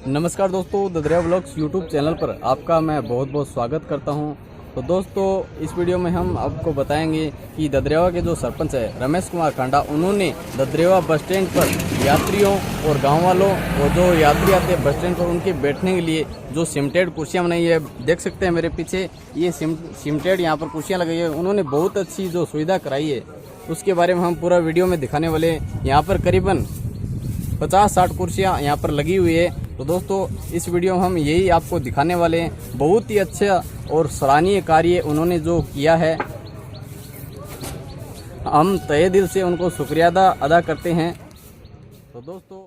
नमस्कार दोस्तों, ददरिया व्लॉग्स यूट्यूब चैनल पर आपका मैं बहुत बहुत स्वागत करता हूं। तो दोस्तों, इस वीडियो में हम आपको बताएंगे कि ददरेवा के जो सरपंच है रमेश कुमार कांडा, उन्होंने ददरेवा बस स्टैंड पर यात्रियों और गांव वालों और जो यात्री आते हैं बस स्टैंड पर उनके बैठने के लिए जो सीमेंटेड कुर्सियां बनाई है, देख सकते हैं मेरे पीछे ये सीमेंटेड यहाँ पर कुर्सियाँ लगाई है। उन्होंने बहुत अच्छी जो सुविधा कराई है उसके बारे में हम पूरा वीडियो में दिखाने वाले हैं। यहाँ पर करीबन 50-60 कुर्सियाँ यहाँ पर लगी हुई है। तो दोस्तों, इस वीडियो में हम यही आपको दिखाने वाले हैं। बहुत ही अच्छा और सराहनीय कार्य उन्होंने जो किया है, हम तहे दिल से उनको शुक्रिया अदा करते हैं। तो दोस्तों